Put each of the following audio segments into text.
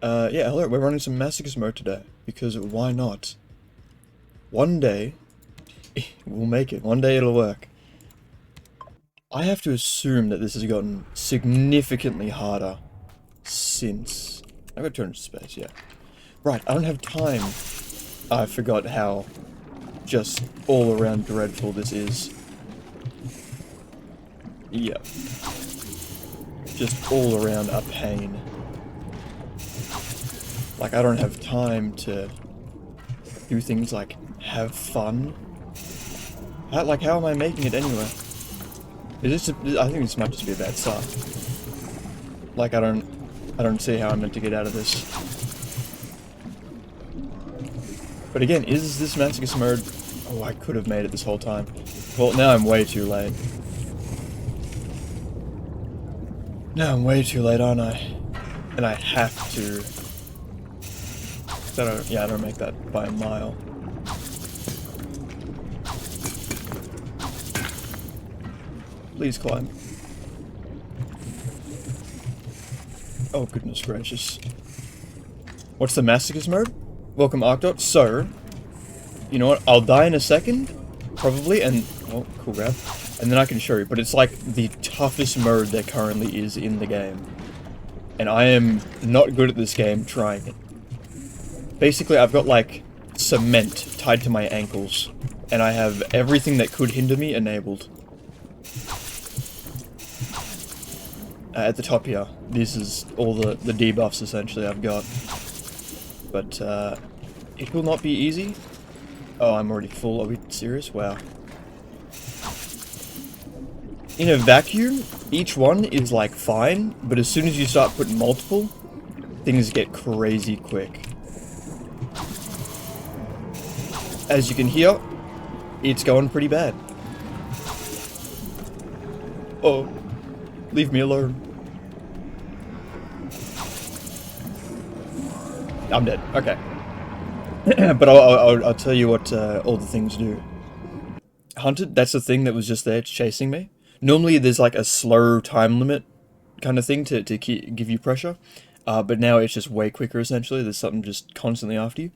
Yeah, hello, we're running some Masochist mode today, because why not? One day, we'll make it. One day it'll work. I have to assume that this has gotten significantly harder since... I've got 200 space, yeah. Right, I don't have time. I forgot how just all around dreadful this is. Yeah. Just all around a pain. Like, I don't have time to do things like have fun. How am I making it anyway? Is this I think this might just be a bad start. Like, I don't see how I'm meant to get out of this. But again, is this Masochist mode? Oh, I could have made it this whole time. Well, now I'm way too late. Now I'm way too late, aren't I? And I have to... I don't make that by a mile. Please climb. Oh, goodness gracious. What's the Masochist mode? Welcome, Arcdot. So, you know what? I'll die in a second, probably, and... Oh, cool grab. And then I can show you, but it's like the toughest mode there currently is in the game. And I am not good at this game trying it. Basically, I've got, like, cement tied to my ankles, and I have everything that could hinder me enabled. At the top here, this is all the debuffs, essentially, I've got. But, it will not be easy. Oh, I'm already full. Are we serious? Wow. In a vacuum, each one is, like, fine, but as soon as you start putting multiple, things get crazy quick. As you can hear, it's going pretty bad. Oh, leave me alone. I'm dead. Okay. But I'll tell you what all the things do. Hunted, that's the thing that was just there chasing me. Normally there's like a slow time limit kind of thing to give you pressure. But now it's just way quicker essentially. There's something just constantly after you.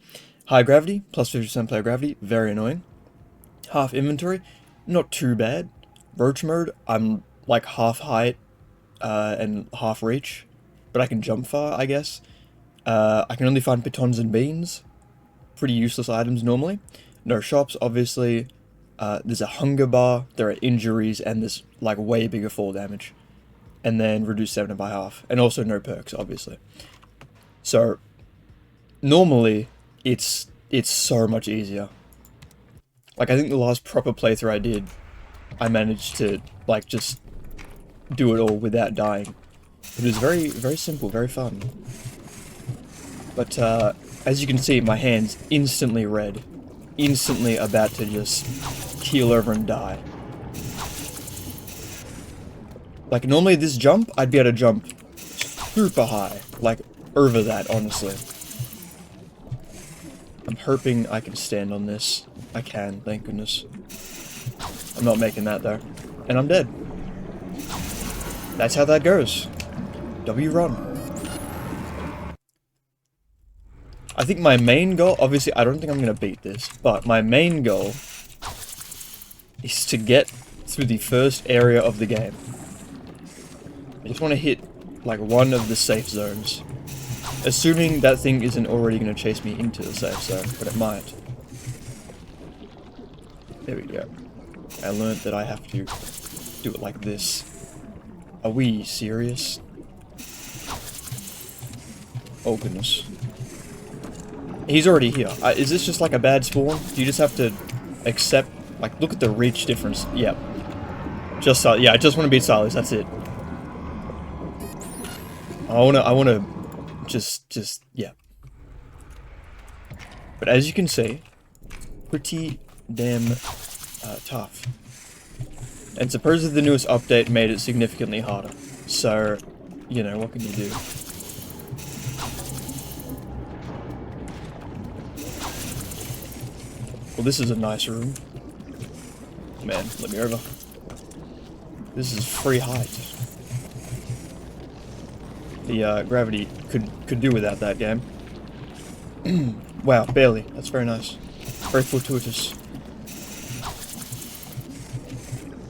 High gravity, plus 50% player gravity, very annoying. Half inventory, not too bad. Roach mode, I'm like half height and half reach. But I can jump far, I guess. I can only find pitons and beans. Pretty useless items normally. No shops, obviously. There's a hunger bar, there are injuries, and there's like way bigger fall damage. And then reduce stamina by half. And also no perks, obviously. So, normally, it's so much easier. Like, I think the last proper playthrough I did, I managed to, like, just do it all without dying. It was very, very simple, very fun. But, as you can see, my hand's instantly red. Instantly about to just keel over and die. Like, normally this jump, I'd be able to jump super high. Like, over that, honestly. I'm hoping I can stand on this. I can, thank goodness. I'm not making that, though. And I'm dead. That's how that goes. W run. I think my main goal, obviously I don't think I'm going to beat this, but my main goal is to get through the first area of the game. I just want to hit, like, one of the safe zones. Assuming that thing isn't already going to chase me into the safe zone, but it might. There we go. I learned that I have to do it like this. Are we serious? Oh goodness. He's already here. Is this just like a bad spawn? Do you just have to accept... Like, look at the reach difference. Yep. Just, yeah, I just want to beat Silas, that's it. I wanna... Just, yeah. But as you can see, pretty damn tough. And supposedly the newest update made it significantly harder. So, you know, what can you do? Well, this is a nice room. Man, let me over. This is free height. The gravity could do without that game. Wow, barely. That's very nice. Very fortuitous.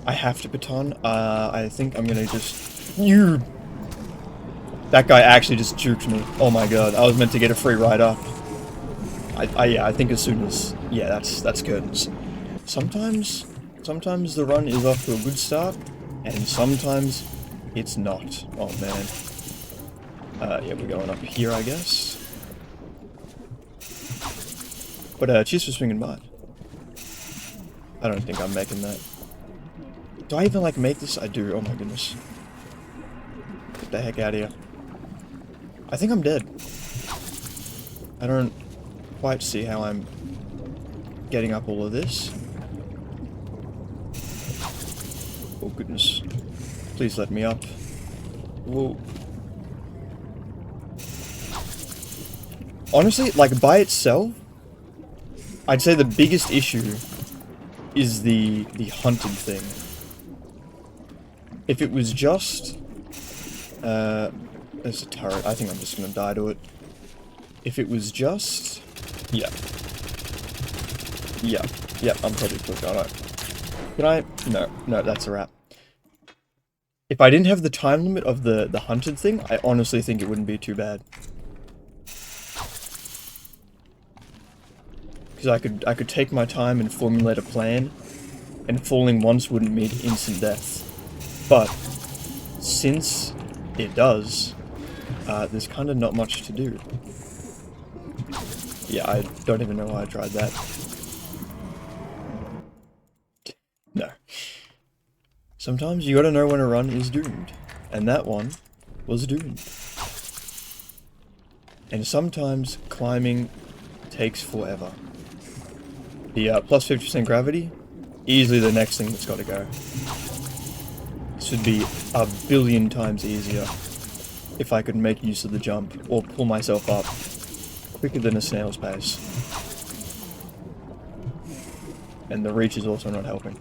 I have to baton. I think I'm gonna just... That guy actually just juked me. Oh my god, I was meant to get a free ride up. Yeah, I think as soon as... Yeah, that's curtains. Sometimes the run is off to a good start, and sometimes it's not. Oh man. Yeah, we're going up here, I guess. But, cheers for swinging by. I don't think I'm making that. Do I even, like, make this? I do. Oh my goodness. Get the heck out of here. I think I'm dead. I don't quite see how I'm getting up all of this. Oh goodness. Please let me up. Whoa. Honestly, like, by itself, I'd say the biggest issue is the hunted thing. If it was just... there's a turret. I think I'm just gonna die to it. If it was just... Yeah. Yeah. Yeah, I'm probably quick, alright. Can I... No, that's a wrap. If I didn't have the time limit of the hunted thing, I honestly think it wouldn't be too bad. Because I could take my time and formulate a plan, and falling once wouldn't mean instant death. But, since it does, there's kind of not much to do. Yeah, I don't even know why I tried that. No. Sometimes you gotta know when a run is doomed. And that one was doomed. And sometimes climbing takes forever. The plus 50% gravity, easily the next thing that's gotta go. This would be a billion times easier if I could make use of the jump or pull myself up quicker than a snail's pace. And the reach is also not helping.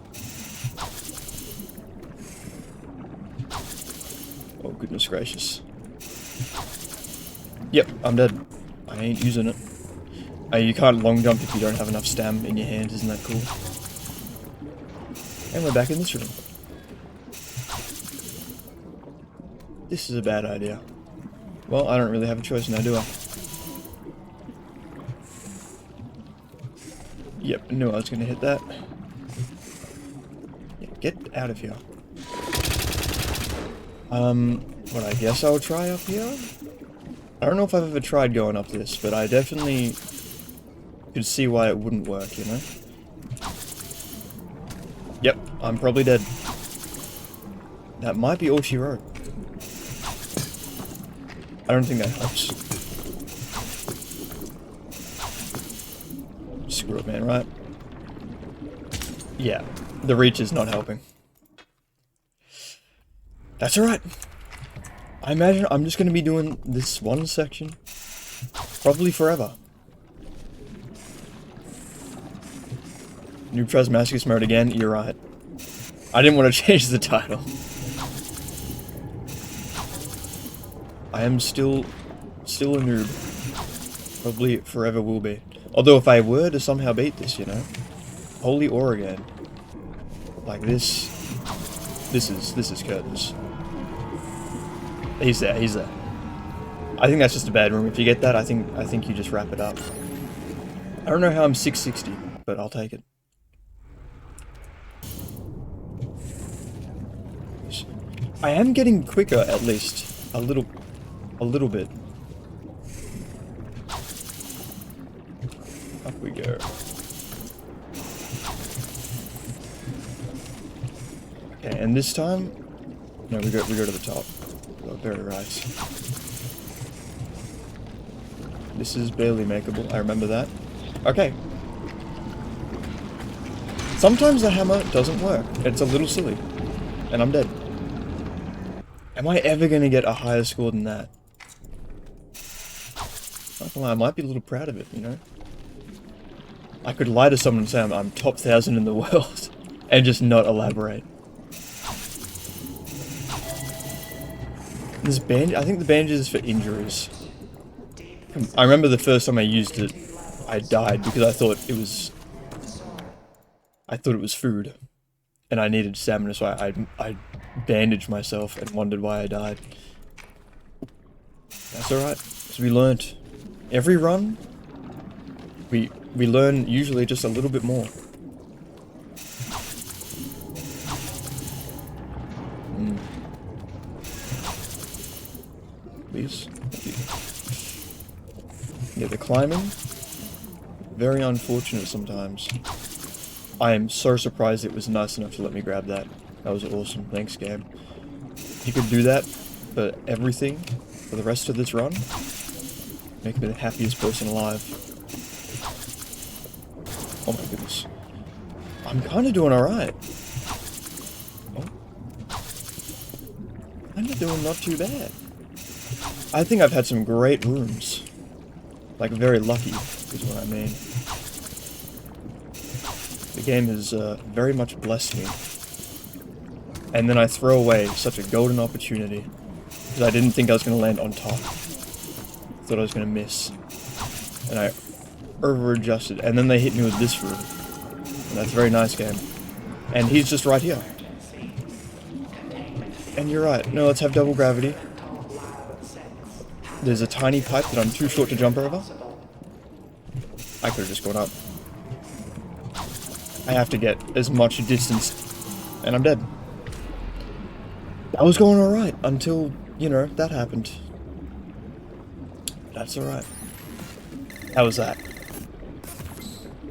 Oh goodness gracious. Yep, I'm dead. I ain't using it. You can't long jump if you don't have enough stam in your hand, isn't that cool? And we're back in this room. This is a bad idea. Well, I don't really have a choice now, do I? Yep, I knew I was gonna hit that. Yeah, get out of here. What I guess I'll try up here? I don't know if I've ever tried going up this, but I definitely could see why it wouldn't work, you know? Yep, I'm probably dead. That might be all she wrote. I don't think that helps. Screw it, man, right? Yeah, the reach is not helping. That's alright. I imagine I'm just going to be doing this one section probably forever. Noob tries Masochist mode again, you're right. I didn't want to change the title. I am still a noob. Probably forever will be. Although if I were to somehow beat this, you know, Holy Oregon, like this is curtains. He's there, he's there. I think that's just a bad room. If you get that, I think you just wrap it up. I don't know how I'm 660, but I'll take it. I am getting quicker, at least. A little bit. Up we go. Okay, and this time, no, we go to the top. Oh, very right. This is barely makeable. I remember that. Okay. Sometimes the hammer doesn't work. It's a little silly, and I'm dead. Am I ever gonna get a higher score than that? Not gonna lie, I might be a little proud of it, you know? I could lie to someone and say I'm top 1,000 in the world, and just not elaborate. This bandage, I think the bandage is for injuries. I remember the first time I used it, I died because I thought it was food, and I needed stamina, so I bandaged myself and wondered why I died. That's alright, because we learnt. Every run, we learn usually just a little bit more. Please. Yeah, the climbing, very unfortunate sometimes. I am so surprised it was nice enough to let me grab that. That was awesome. Thanks, game. If you could do that for everything for the rest of this run, make me the happiest person alive. Oh my goodness. I'm kind of doing alright. Oh. Kind of doing not too bad. I think I've had some great rooms. Like, very lucky, is what I mean. The game has very much blessed me. And then I throw away such a golden opportunity. Because I didn't think I was going to land on top. Thought I was going to miss. And I over-adjusted. And then they hit me with this room. And that's a very nice game. And he's just right here. And you're right. No, let's have double gravity. There's a tiny pipe that I'm too short to jump over. I could have just gone up. I have to get as much distance, and I'm dead. I was going alright until, you know, that happened. That's alright. How was that?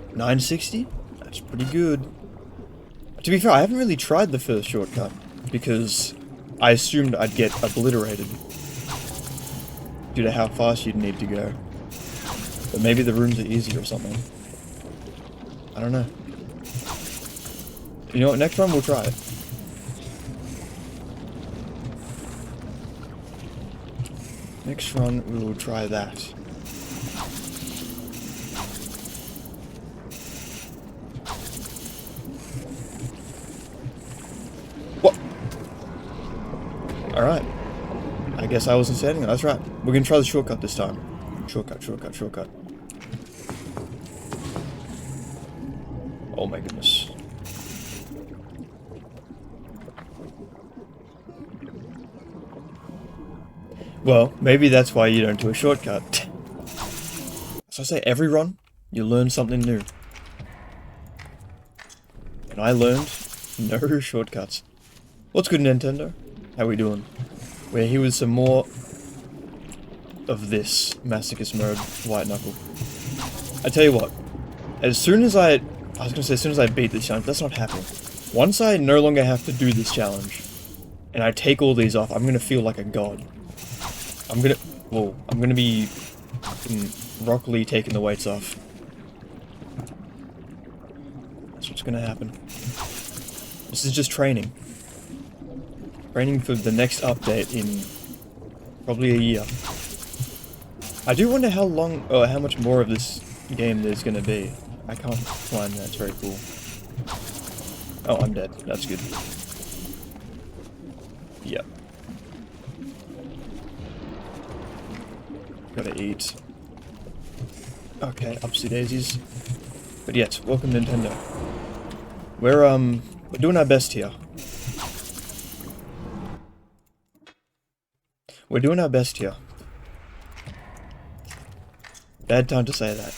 960? That's pretty good. To be fair, I haven't really tried the first shortcut, because I assumed I'd get obliterated due to how fast you'd need to go. But maybe the rooms are easy or something. I don't know. You know what, next run we'll try it. Next run we will try that. What? Alright. I guess I wasn't standing there. That's right. We're gonna try the shortcut this time. Shortcut, shortcut, shortcut. Oh my goodness. Well, maybe that's why you don't do a shortcut. So I say, every run, you learn something new. And I learned no shortcuts. What's good, Nintendo? How we doing? We're here with some more of this masochist mode, White Knuckle. I tell you what, as soon as I was gonna say as soon as I beat this challenge, that's not happening. Once I no longer have to do this challenge, and I take all these off, I'm gonna feel like a god. I'm gonna be Rock Lee taking the weights off. That's what's gonna happen. This is just training. Training for the next update in probably a year. I do wonder how long, or how much more of this game there's gonna be. I can't climb that, it's very cool. Oh, I'm dead. That's good. Yep. Gotta eat. Okay, upsy daisies. But yes, welcome Nintendo. We're doing our best here. We're doing our best here. Bad time to say that.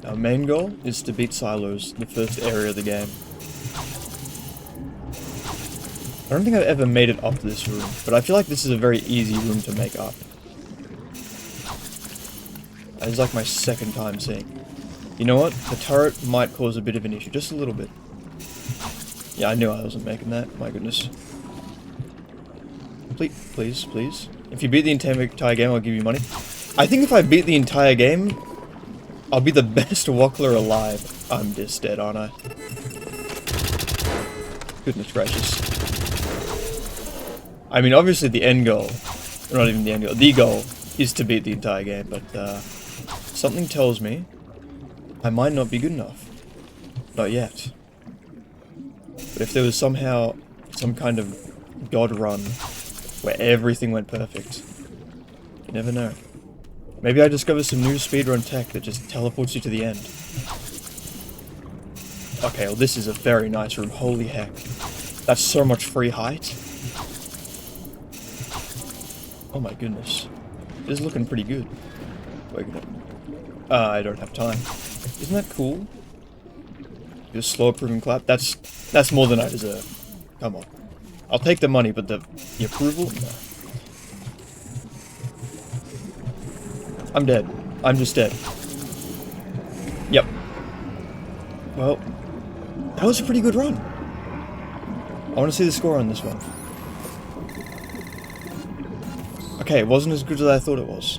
Our main goal is to beat Silos, the first area of the game. I don't think I've ever made it up this room, but I feel like this is a very easy room to make up. It's like my second time seeing. You know what? The turret might cause a bit of an issue, just a little bit. Yeah, I knew I wasn't making that. My goodness. Please, please. If you beat the entire game, I'll give you money. I think if I beat the entire game, I'll be the best Wackler alive. I'm just dead, aren't I? Goodness gracious. I mean, obviously the end goal, or not even the end goal, the goal is to beat the entire game, but something tells me I might not be good enough. Not yet. But if there was somehow some kind of god run where everything went perfect. You never know. Maybe I discover some new speedrun tech that just teleports you to the end. Okay, well this is a very nice room. Holy heck. That's so much free height. Oh my goodness. This is looking pretty good. Wait, I don't have time. Isn't that cool? Just slow approving clap. That's more than I deserve. Come on. I'll take the money, but the approval? No. I'm dead. I'm just dead. Yep. Well, that was a pretty good run. I want to see the score on this one. Okay, it wasn't as good as I thought it was.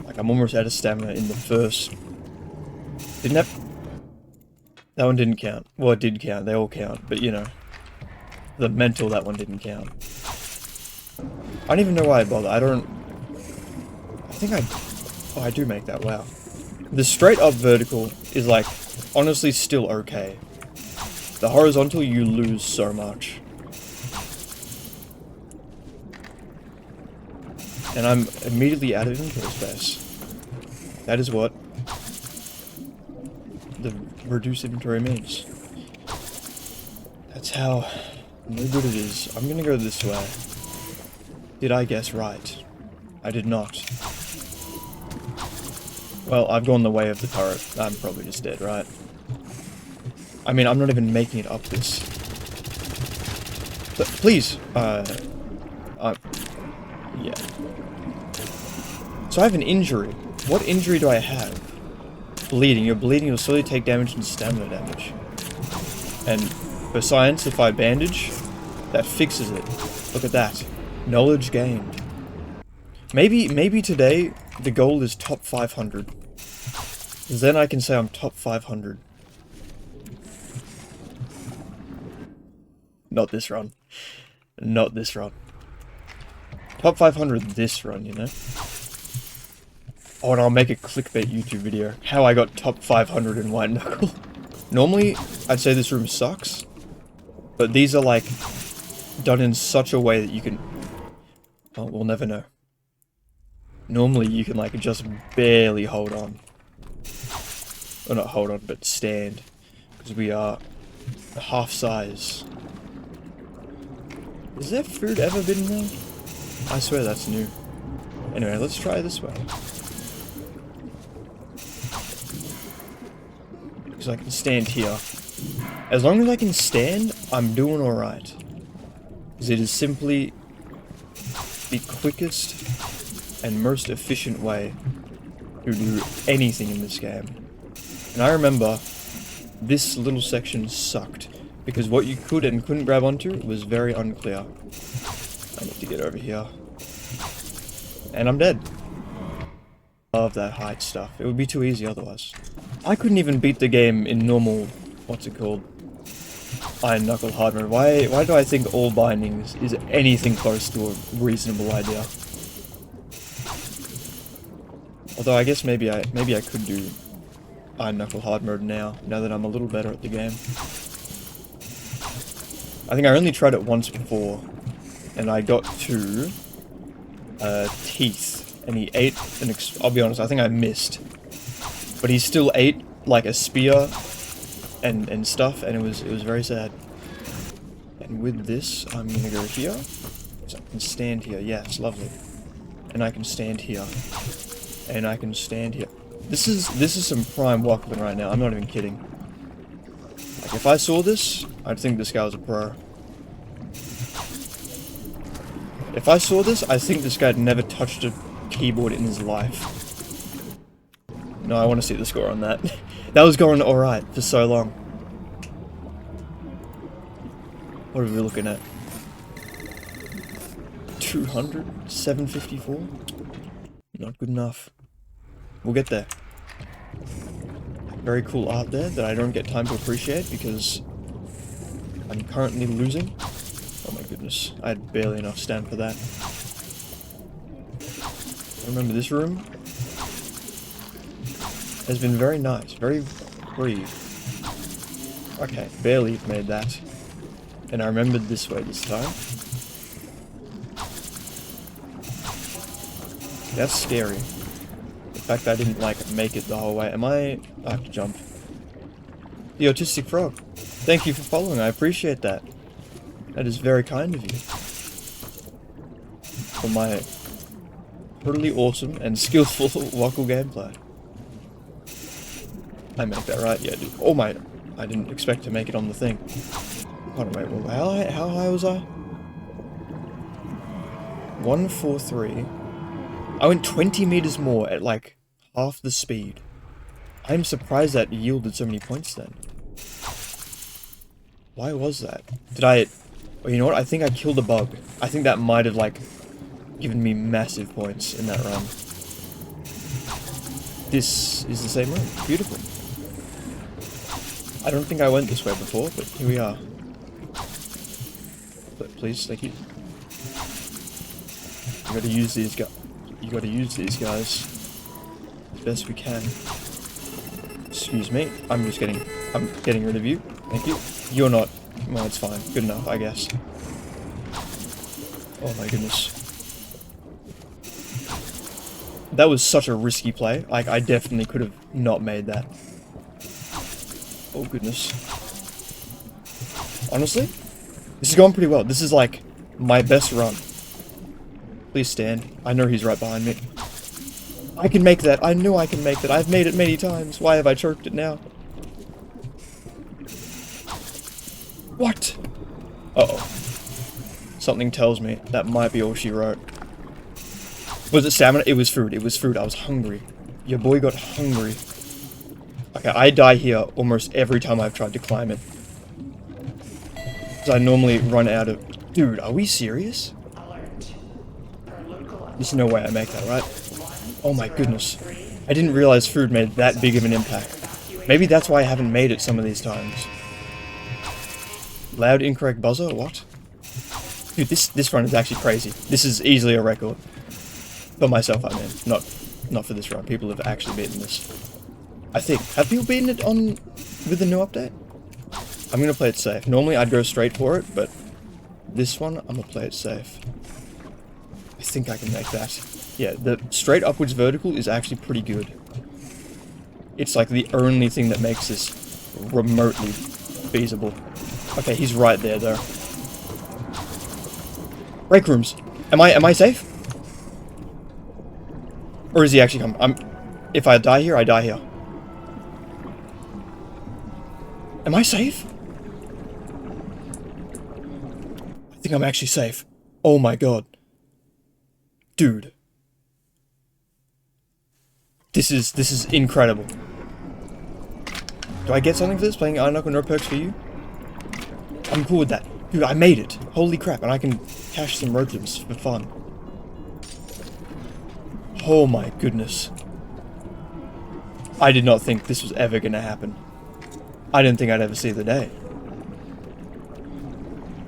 Like, I'm almost out of stamina in the first... Didn't have... That one didn't count. Well, it did count. They all count. But, you know. The mental, that one didn't count. I don't even know why I bother. I don't... I think I... Oh, I do make that. Wow. The straight up vertical is, like, honestly still okay. The horizontal, you lose so much. And I'm immediately out of inventory space. That is what the reduced inventory means. That's how no good it is. I'm gonna go this way. Did I guess right? I did not. Well, I've gone the way of the turret. I'm probably just dead, right? I mean, I'm not even making it up this. But please, yeah. So I have an injury. What injury do I have? Bleeding. You're bleeding, you'll slowly take damage and stamina damage. And for science, if I bandage, that fixes it. Look at that. Knowledge gained. Maybe today, the goal is top 500. Because then I can say I'm top 500. Not this run. Not this run. Top 500 this run, you know? Oh, and I'll make a clickbait YouTube video. How I got top 500 in White Knuckle. Normally, I'd say this room sucks. But these are, like, done in such a way that you can... Oh, we'll never know. Normally, you can, like, just barely hold on. Or not hold on, but stand. Because we are half size. Has there food ever been there? I swear that's new. Anyway, let's try this way. Because I can stand here. As long as I can stand, I'm doing alright. Because it is simply the quickest and most efficient way to do anything in this game. And I remember this little section sucked. Because what you could and couldn't grab onto was very unclear. I need to get over here. And I'm dead. Love that height stuff. It would be too easy otherwise. I couldn't even beat the game in normal... What's it called? Iron Knuckle hard mode. Why do I think all bindings is anything close to a reasonable idea? Although I guess maybe I could do Iron Knuckle hard mode now that I'm a little better at the game. I think I only tried it once before, and I got to teeth, and he ate an I'll be honest, I think I missed. But he still ate, like, a spear and stuff, and it was very sad. And with this, I'm gonna go here. So I can stand here, yes, lovely. And I can stand here. And I can stand here. This is some prime Walkman right now, I'm not even kidding. Like, if I saw this, I'd think this guy was a pro. If I saw this, I think this guy had never touched a keyboard in his life. No, I want to see the score on that. That was going alright for so long. What are we looking at? 200? 754? Not good enough. We'll get there. Very cool art there that I don't get time to appreciate because I'm currently losing. Oh my goodness, I had barely enough stamina for that. I remember this room has been very nice, very brief. Okay, barely made that. And I remembered this way this time. That's scary. The fact that I didn't, like, make it the whole way. I have to jump. The Autistic Frog. Thank you for following, I appreciate that. That is very kind of you. For my totally awesome and skillful Knuckle gameplay. I make that right? Yeah, dude. Oh my... I didn't expect to make it on the thing. Hold on, wait, well, how high was I? 143. I went 20 meters more at, like, half the speed. I'm surprised that yielded so many points then. Why was that? Did I... Oh, you know what? I think I killed a bug. I think that might have, like, given me massive points in that run. This is the same room. Beautiful. I don't think I went this way before, but here we are. But please, thank you. You gotta use these guys. You gotta use these guys as best we can. Excuse me. I'm getting rid of you. Thank you. You're not. Well, it's fine. Good enough, I guess. Oh my goodness. That was such a risky play. Like, I definitely could have not made that. Oh goodness. Honestly, this is going pretty well. This is like my best run. Please stand. I know he's right behind me. I can make that. I knew I can make that. I've made it many times. Why have I choked it now? What? Uh-oh. Something tells me that might be all she wrote. Was it stamina? It was food. It was food. I was hungry. Your boy got hungry. Okay, I die here almost every time I've tried to climb it. Because I normally run out of... Dude, are we serious? There's no way I make that, right? Oh my goodness. I didn't realize food made that big of an impact. Maybe that's why I haven't made it some of these times. Loud incorrect buzzer? What? Dude, this run is actually crazy. This is easily a record. For myself, I mean. Not for this run. People have actually beaten this. I think. Have people beaten it with the new update? I'm gonna play it safe. Normally I'd go straight for it, but this one, I'm gonna play it safe. I think I can make that. Yeah, the straight upwards vertical is actually pretty good. It's like the only thing that makes this remotely feasible. Okay, he's right there though. Break rooms. Am I safe? Or is he actually coming? If I die here, I die here. Am I safe? I think I'm actually safe. Oh my god. Dude. This is incredible. Do I get something for this? Playing Iron Knuckle, no perks for you? I'm cool with that. Dude, I made it. Holy crap, and I can cash some rotims for fun. Oh my goodness. I did not think this was ever gonna happen. I didn't think I'd ever see the day.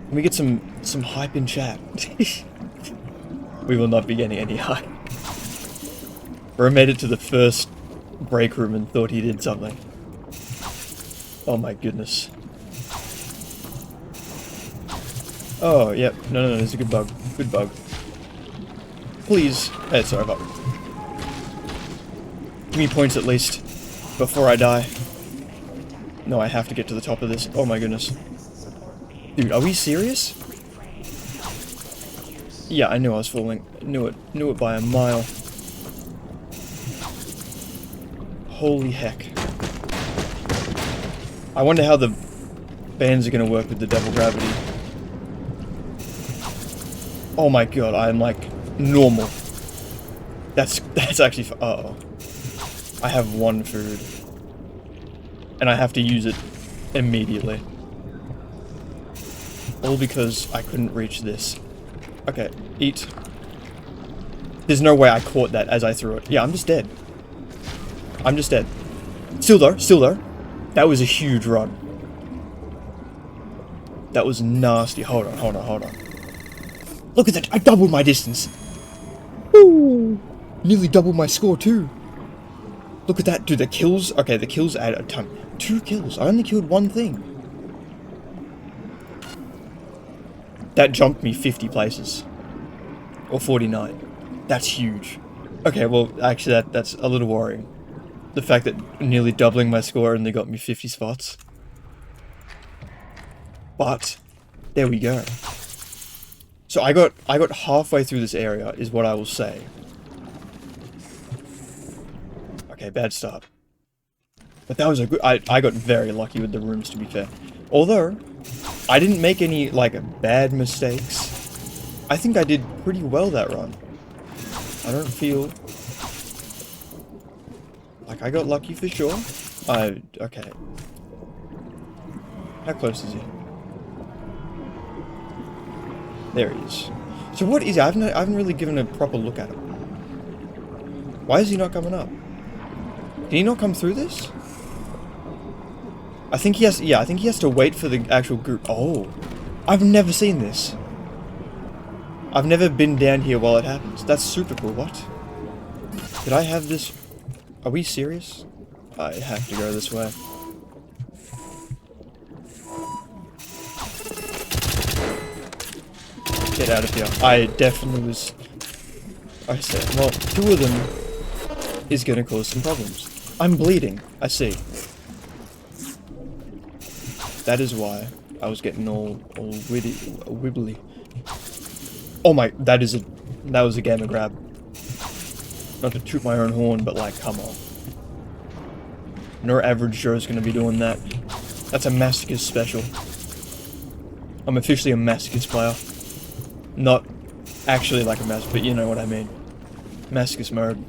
Let me get some hype in chat. We will not be getting any hype. Bro made it to the first break room and thought he did something. Oh my goodness. Oh, yep. No, it's a good bug. Good bug. Please. Hey, sorry, bug. Give me points at least. Before I die. No, I have to get to the top of this. Oh my goodness. Dude, are we serious? Yeah, I knew I was falling. Knew it by a mile. Holy heck. I wonder how the bands are gonna work with the double gravity. Oh my god, I am like normal. That's actually uh-oh. I have one food. And I have to use it immediately. All because I couldn't reach this. Okay, eat. There's no way I caught that as I threw it. Yeah, I'm just dead. I'm just dead. Still though. That was a huge run. That was nasty. Hold on. Look at that, I doubled my distance. Woo! Nearly doubled my score too. Look at that, dude, the kills. Okay, the kills add a ton. 2 kills. I only killed one thing. That jumped me 50 places. Or 49. That's huge. Okay, well, actually, that's a little worrying. The fact that nearly doubling my score only got me 50 spots. But there we go. So I got halfway through this area, is what I will say. Okay, bad start. But that was a good... I got very lucky with the rooms, to be fair. Although, I didn't make any, like, bad mistakes. I think I did pretty well that run. I don't feel... like I got lucky for sure. Okay. How close is he? There he is. So what is he? I haven't really given a proper look at him. Why is he not coming up? Can he not come through this? I think he has, yeah, I think he has to wait for the actual group. Oh, I've never seen this. I've never been down here while it happens. That's super cool. What? Did I have this? Are we serious? I have to go this way. Get out of here. I definitely was... I said, well, two of them is gonna cause some problems. I'm bleeding. I see. That is why I was getting all wibbly. Oh my, that was a gamer grab. Not to toot my own horn, but like, come on. No average Joe's gonna be doing that. That's a masochist special. I'm officially a masochist player. Not actually like a masochist, but you know what I mean. Masochist mode.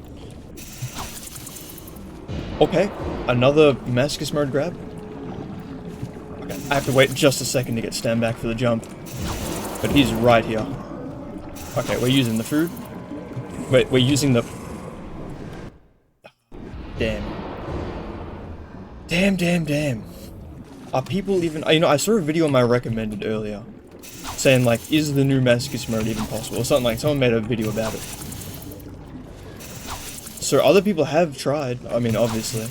Okay, another masochist mode grab. Okay, I have to wait just a second to get stand back for the jump. But he's right here. Okay, we're using the food. Wait, we're using the... Damn. Damn. Are people even... You know, I saw a video on my recommended earlier. Saying, like, is the new masochist mode even possible? Or something like, someone made a video about it. So other people have tried, I mean, obviously.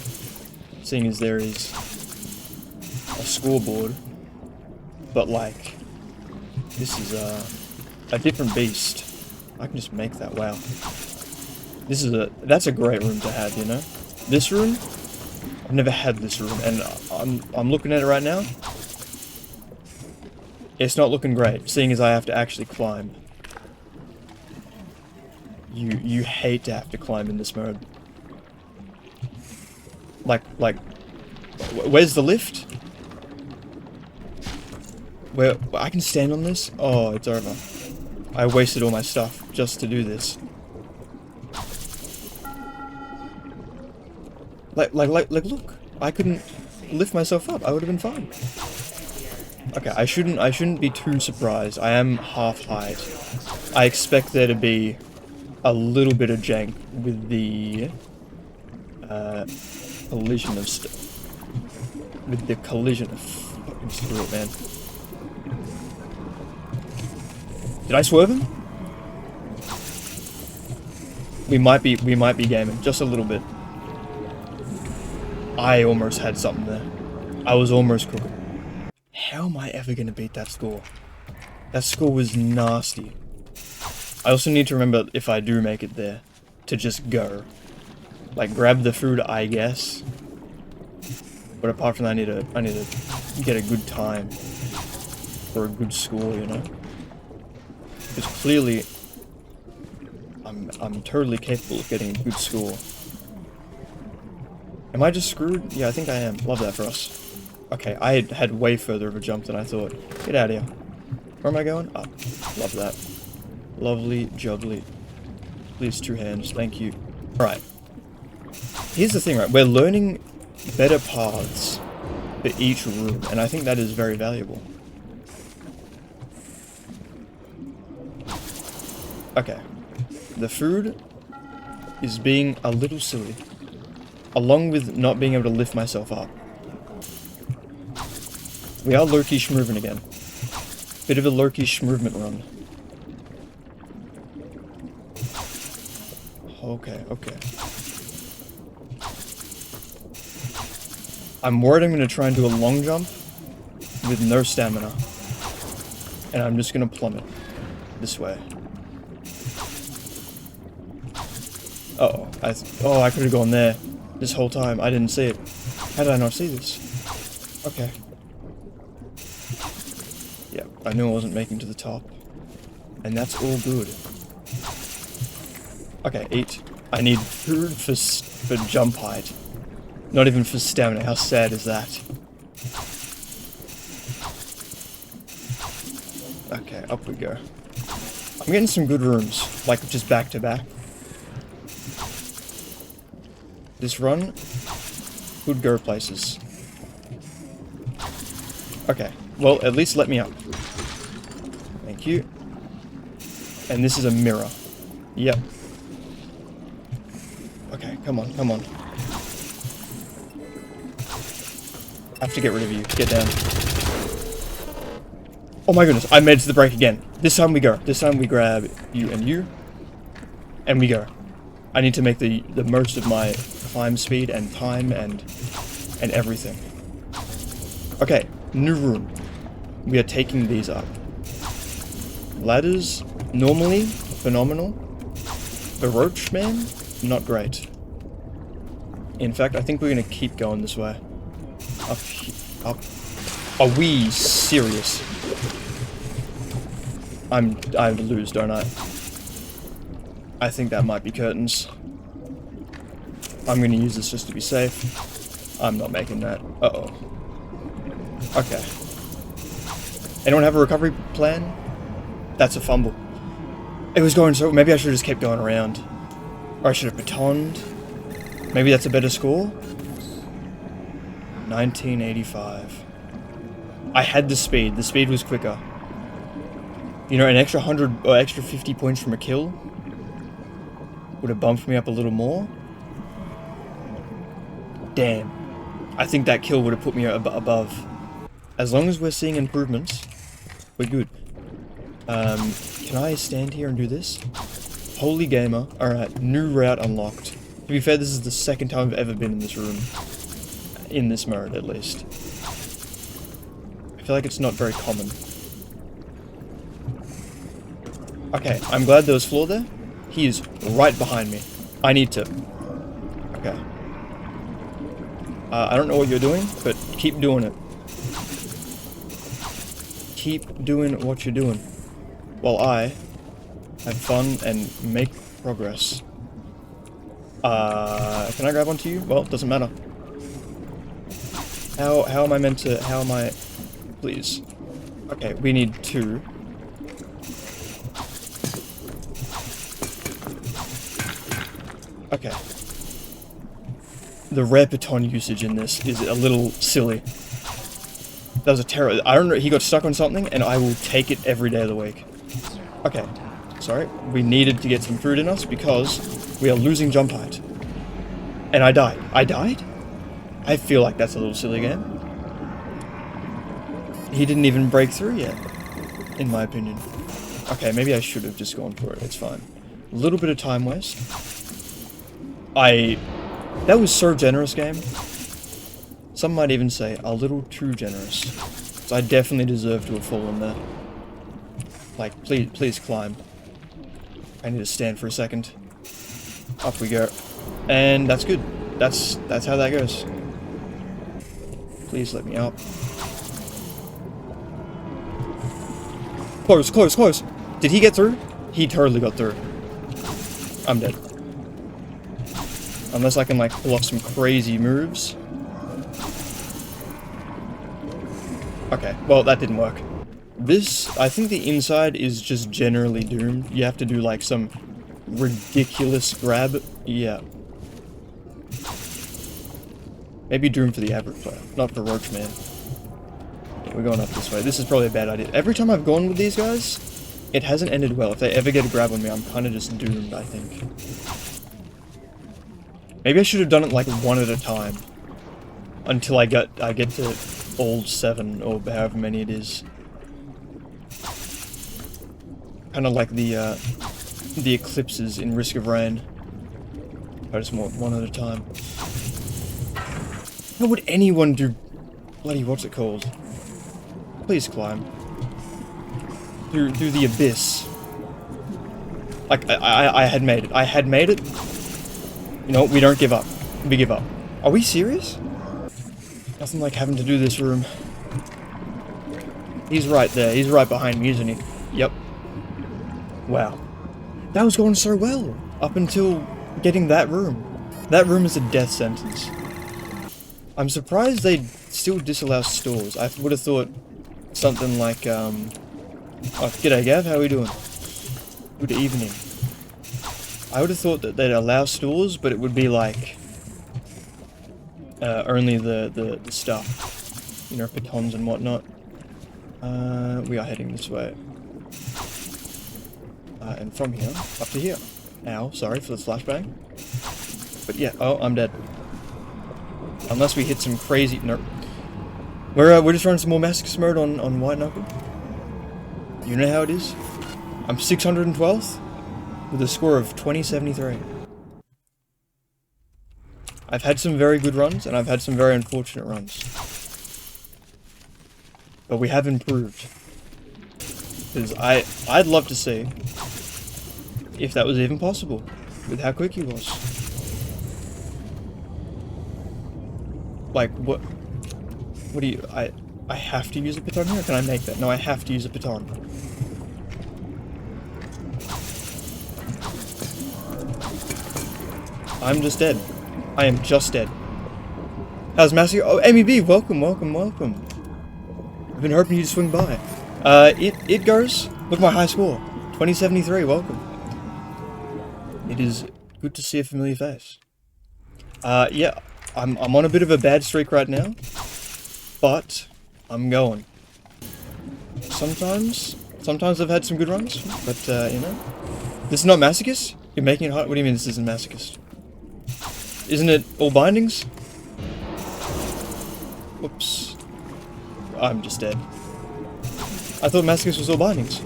Seeing as there is a scoreboard. But, like, this is a different beast. I can just make that, wow. This is that's a great room to have, you know? This room, I've never had this room, and I'm looking at it right now. It's not looking great, seeing as I have to actually climb. You hate to have to climb in this mode. Like, where's the lift? Where I can stand on this? Oh, it's over. I wasted all my stuff just to do this. Like, look. I couldn't lift myself up. I would have been fine. Okay, I shouldn't be too surprised. I am half height. I expect there to be a little bit of jank with the collision of with the collision of fucking screw it, man. Did I swerve him? We might be gaming just a little bit. I almost had something there. I was almost cooking. How am I ever gonna beat that score? That score was nasty. I also need to remember, if I do make it there, to just go. Like, grab the food, I guess. But apart from that, I need to get a good time. For a good score, you know? Because clearly, I'm totally capable of getting a good score. Am I just screwed? Yeah, I think I am. Love that for us. Okay, I had way further of a jump than I thought. Get out of here. Where am I going? Up. Love that. Lovely jubbly. Please, 2 hands. Thank you. Alright. Here's the thing, right? We're learning better paths for each room, and I think that is very valuable. Okay. The food is being a little silly. Along with not being able to lift myself up. We are low-key schmoving again. Bit of a low-key schmovement run. Okay. I'm worried I'm going to try and do a long jump with no stamina. And I'm just going to plummet this way. Uh-oh. I could have gone there this whole time. I didn't see it. How did I not see this? Okay. Yeah, I knew I wasn't making to the top. And that's all good. Okay, eat. I need food for jump height. Not even for stamina. How sad is that? Okay, up we go. I'm getting some good rooms, like just back to back. This run could go places. Okay, well, at least let me up. Thank you. And this is a mirror. Yep. Okay, come on, come on. I have to get rid of you. Get down. Oh my goodness, I made it to the break again. This time we go. This time we grab you. And we go. I need to make the most of my climb speed and time and everything. Okay, new room. We are taking these up. Ladders, normally phenomenal. The roach man, not great. In fact, I think we're gonna keep going this way. Up. Are we serious? I lose, don't I? I think that might be curtains. I'm gonna use this just to be safe. I'm not making that. Uh-oh. Okay. Anyone have a recovery plan? That's a fumble. It was going so... Maybe I should have just kept going around. Or I should have batoned. Maybe that's a better score? 1985. I had the speed. The speed was quicker. You know, an extra 100 or extra 50 points from a kill would have bumped me up a little more. Damn. I think that kill would have put me above. As long as we're seeing improvements, we're good. Can I stand here and do this? Holy gamer. Alright, new route unlocked. To be fair, this is the second time I've ever been in this room. In this mode, at least. I feel like it's not very common. Okay, I'm glad there was floor there. He is right behind me. I need to... Okay. I don't know what you're doing, but keep doing it. Keep doing what you're doing. While I have fun and make progress. Can I grab onto you? Well, it doesn't matter. How am I meant to... How am I... Please. Okay, we need 2. Okay. The rare baton usage in this is a little silly. That was a terror. I don't know, he got stuck on something, and I will take it every day of the week. Okay. Sorry. We needed to get some food in us, because we are losing jump height. And I died. I died? I feel like that's a little silly game. He didn't even break through yet, in my opinion. Okay, maybe I should have just gone for it. It's fine. A little bit of time waste. That was so generous, game. Some might even say a little too generous. So I definitely deserve to have fallen there. Like, please climb. I need to stand for a second. Up we go. And that's good. That's how that goes. Please let me up. Close, close, close. Did he get through? He totally got through. I'm dead. Unless I can, like, pull off some crazy moves. Okay, well, that didn't work. This, I think the inside is just generally doomed. You have to do, like, some ridiculous grab. Yeah. Maybe doomed for the average player, not for Roach Man. Yeah, we're going up this way. This is probably a bad idea. Every time I've gone with these guys, it hasn't ended well. If they ever get a grab on me, I'm kind of just doomed, I think. Maybe I should have done it like one at a time. Until I get to all 7 or however many it is. Kind of like the eclipses in Risk of Rain. I just want one at a time. How would anyone do bloody what's it called? Please climb. Through the abyss. Like I had made it. I had made it. You know, we don't give up. We give up. Are we serious? Nothing like having to do this room. He's right there. He's right behind me, isn't he? Yep. Wow. That was going so well. Up until getting that room. That room is a death sentence. I'm surprised they'd still disallow stores. I would have thought something like, oh, g'day Gav, how are we doing? Good evening. I would have thought that they'd allow stores, but it would be like, only the stuff. You know, pitons and whatnot. We are heading this way. And from here, up to here. Ow, sorry for the flashbang. But yeah, oh, I'm dead. Unless we hit some crazy... Nope. We're just running some more Masochist mode on White Knuckle. You know how it is. I'm 612th with a score of 2073. I've had some very good runs, and I've had some very unfortunate runs. But we have improved. Because I'd love to see if that was even possible with how quick he was. Like, what do you... I have to use a piton here, or can I make that? No, I have to use a piton. I'm just dead. I am just dead. How's Massey? Oh, Amy B, welcome, welcome, welcome. I've been hoping you'd swing by. It goes. Look at my high score. 2073, welcome. It is good to see a familiar face. Yeah, I'm on a bit of a bad streak right now. But I'm going. Sometimes I've had some good runs, but you know. This is not Masochist? You're making it hard? What do you mean this isn't Masochist? Isn't it all bindings? Whoops. I'm just dead. I thought Masochist was all bindings.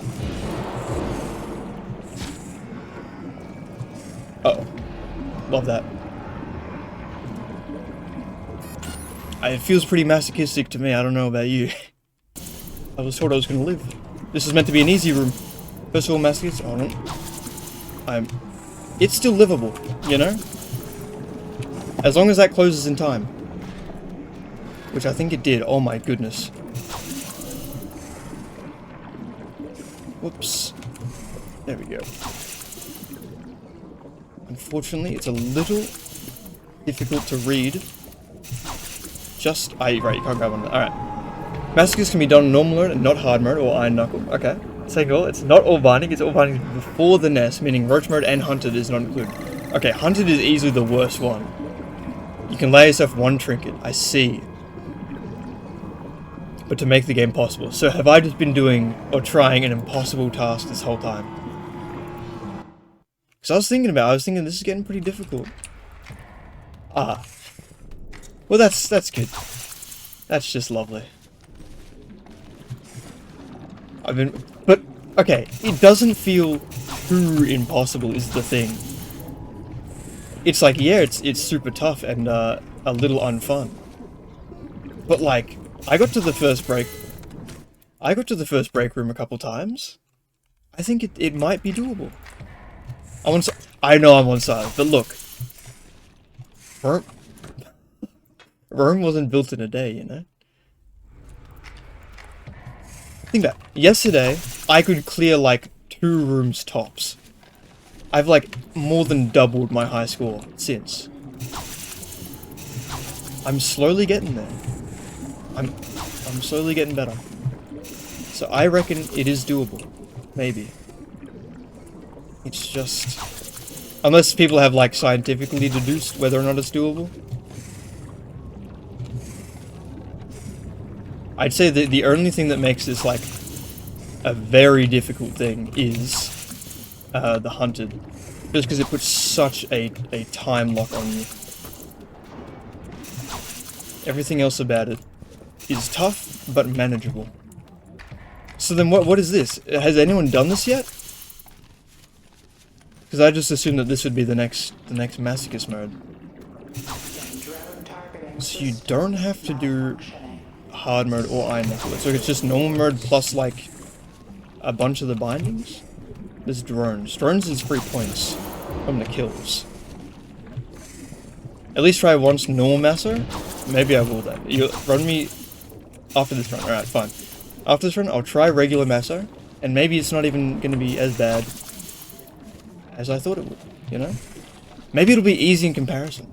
Uh-oh. Love that. It feels pretty masochistic to me, I don't know about you. I was told I was gonna live. This is meant to be an easy room. First of all, masochist, hold on. It's still livable, you know? As long as that closes in time. Which I think it did, oh my goodness. Whoops. There we go. Unfortunately, it's a little difficult to read. Right, you can't grab on. Alright. Masochist can be done in normal mode and not hard mode or iron knuckle. Okay. Second of all, it's not all binding, it's all binding before the nest, meaning roach mode and hunted is not included. Okay, hunted is easily the worst one. You can lay yourself one trinket, I see. But to make the game possible. So have I just been doing, or trying, an impossible task this whole time? Because I was thinking this is getting pretty difficult. Ah. Well, that's good. That's just lovely. But, okay, it doesn't feel too impossible is the thing. It's like, yeah, it's super tough and, a little unfun. But, like, I got to the first break room a couple times. I think it might be doable. I know I'm on side, but look. Rome wasn't built in a day, you know? Think about it. Yesterday, I could clear like 2 rooms tops. I've like more than doubled my high score since. I'm slowly getting there. I'm slowly getting better. So I reckon it is doable. Maybe. It's just... Unless people have like scientifically deduced whether or not it's doable. I'd say that the only thing that makes this, like, a very difficult thing is, the hunted. Just because it puts such a time lock on you. Everything else about it is tough, but manageable. So then what is this? Has anyone done this yet? Because I just assumed that this would be the next Masochist mode. So you don't have to do hard mode or iron knuckle. So it's just normal mode plus like a bunch of the bindings. There's drones. Drones is 3 points from the kills. At least try once normal masso. Maybe I will then. You run me after this run. Alright, fine. After this run, I'll try regular masso. And maybe it's not even going to be as bad as I thought it would, you know? Maybe it'll be easy in comparison.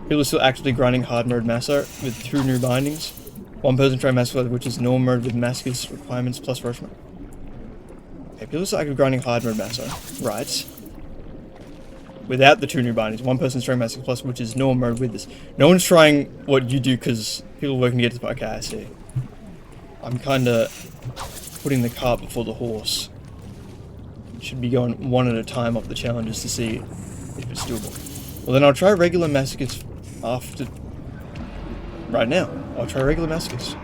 People are still actively grinding hard mode masso with 2 new bindings. One person try masso, which is normal mode with masochist requirements plus rush mode. Okay, people are still actively grinding hard mode masso. Right. Without the 2 new bindings. One person's trying masochist plus, which is normal mode with this. No one's trying what you do because people are working to get to the... Okay, I see. I'm kinda putting the cart before the horse. Should be going one at a time up the challenges to see if it's doable. Well, then I'll try regular masochist after... Right now. I'll try regular masochist.